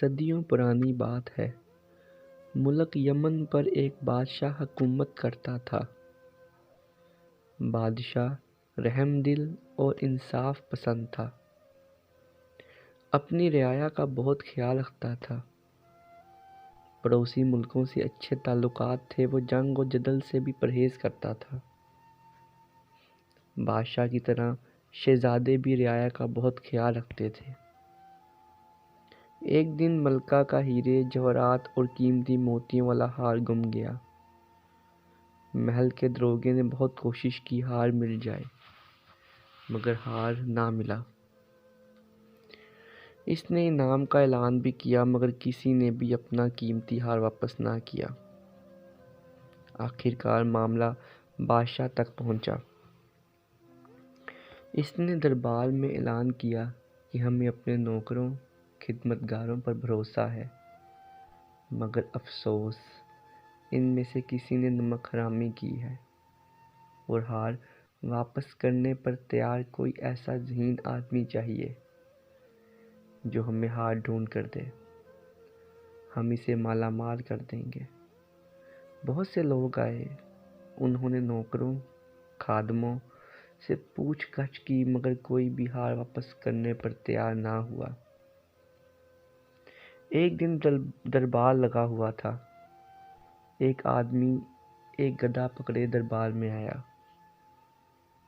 صدیوں پرانی بات ہے۔ ملک یمن پر ایک بادشاہ حکومت کرتا تھا۔ بادشاہ رحم دل اور انصاف پسند تھا۔ اپنی رعایا کا بہت خیال رکھتا تھا۔ پڑوسی ملکوں سے اچھے تعلقات تھے، وہ جنگ و جدل سے بھی پرہیز کرتا تھا۔ بادشاہ کی طرح شہزادے بھی رعایا کا بہت خیال رکھتے تھے۔ ایک دن ملکہ کا ہیرے جواہرات اور قیمتی موتیوں والا ہار گم گیا۔ محل کے دروگے نے بہت کوشش کی ہار مل جائے، مگر ہار نہ ملا۔ اس نے انعام کا اعلان بھی کیا، مگر کسی نے بھی اپنا قیمتی ہار واپس نہ کیا۔ آخر کار معاملہ بادشاہ تک پہنچا۔ اس نے دربار میں اعلان کیا کہ ہمیں اپنے نوکروں خدمتگاروں پر بھروسہ ہے، مگر افسوس ان میں سے کسی نے نمک حرامی کی ہے، اور ہار واپس کرنے پر تیار کوئی ایسا ذہین آدمی چاہیے جو ہمیں ہار ڈھونڈ کر دے۔ ہم اسے مالا مال کر دیں گے۔ بہت سے لوگ آئے، انہوں نے نوکروں خادموں سے پوچھ گچھ کی، مگر کوئی بھی ہار واپس کرنے پر تیار نہ ہوا۔ ایک دن دربار لگا ہوا تھا۔ ایک آدمی ایک گدھا پکڑے دربار میں آیا۔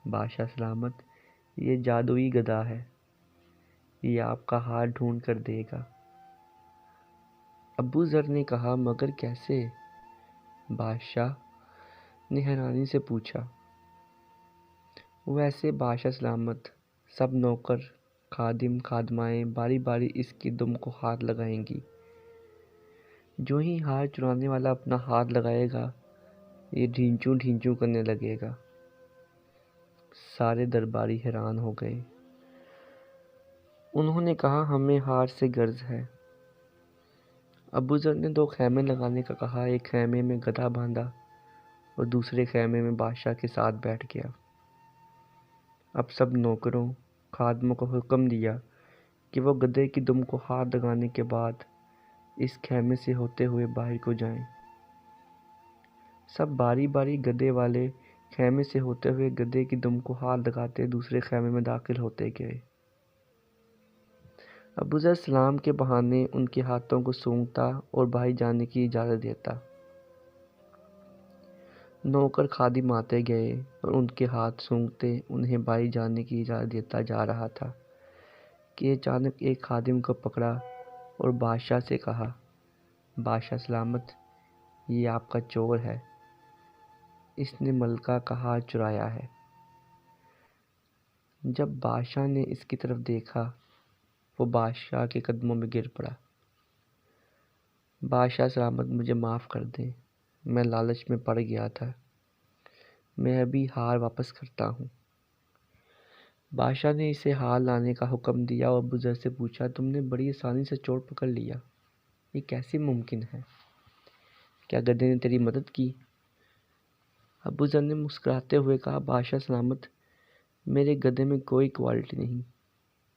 بادشاہ سلامت، یہ جادوئی گدھا ہے، یہ آپ کا ہار ڈھونڈ کر دے گا۔ ابو ذر نے کہا، مگر کیسے؟ بادشاہ نے حیرانی سے پوچھا۔ ویسے بادشاہ سلامت، سب نوکر خادم خادمائیں باری باری اس کی دم کو ہاتھ لگائیں گی۔ جو ہی ہار چرانے والا اپنا ہاتھ لگائے گا، یہ ڈھینچوں ڈھینچوں کرنے لگے گا۔ سارے درباری حیران ہو گئے۔ انہوں نے کہا، ہمیں ہار سے غرض ہے۔ ابو ذر نے 2 خیمے لگانے کا کہا، ایک خیمے میں گدھا باندھا اور دوسرے خیمے میں بادشاہ کے ساتھ بیٹھ گیا۔ اب سب نوکروں خادموں کو حکم دیا کہ وہ گدھے کی دم کو ہاتھ لگانے کے بعد اس خیمے سے ہوتے ہوئے باہر کو جائیں۔ سب باری باری گدھے والے خیمے سے ہوتے ہوئے گدھے کی دم کو ہاتھ لگاتے دوسرے خیمے میں داخل ہوتے گئے۔ ابو ذر سلام کے بہانے ان کے ہاتھوں کو سونگھتا اور باہر جانے کی اجازت دیتا۔ نوکر خادم آتے گئے اور ان کے ہاتھ سونگھتے انہیں باہر جانے کی اجازت دیتا جا رہا تھا کہ اچانک ایک خادم کو پکڑا اور بادشاہ سے کہا، بادشاہ سلامت، یہ آپ کا چور ہے، اس نے ملکہ کا ہار چرایا ہے۔ جب بادشاہ نے اس کی طرف دیکھا، وہ بادشاہ کے قدموں میں گر پڑا۔ بادشاہ سلامت، مجھے معاف کر دیں، میں لالچ میں پڑ گیا تھا، میں ابھی ہار واپس کرتا ہوں۔ بادشاہ نے اسے ہار لانے کا حکم دیا اور ابو ذر سے پوچھا، تم نے بڑی آسانی سے چور پکڑ لیا، یہ کیسے ممکن ہے؟ کیا گدھے نے تیری مدد کی؟ ابو ذر نے مسکراتے ہوئے کہا، بادشاہ سلامت، میرے گدھے میں کوئی کوالٹی نہیں،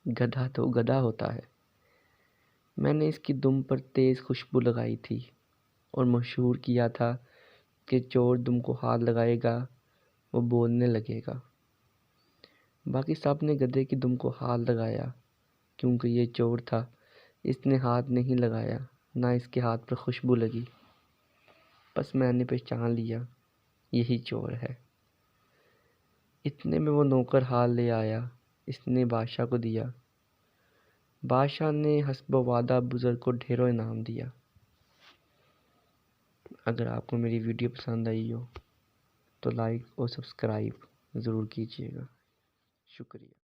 گدھا تو گدھا ہوتا ہے۔ میں نے اس کی دم پر تیز خوشبو لگائی تھی اور مشہور کیا تھا کہ چور دم کو ہاتھ لگائے گا وہ بولنے لگے گا۔ باقی سب نے گدھے کی دم کو ہاتھ لگایا، کیونکہ یہ چور تھا، اس نے ہاتھ نہیں لگایا، نہ اس کے ہاتھ پر خوشبو لگی۔ بس میں نے پہچان لیا، یہی چور ہے۔ اتنے میں وہ نوکر ہار لے آیا، اس نے بادشاہ کو دیا۔ بادشاہ نے حسب وعدہ ابو ذر کو ڈھیروں انعام دیا۔ اگر آپ کو میری ویڈیو پسند آئی ہو تو لائک اور سبسکرائب ضرور کیجیے گا۔ شکریہ۔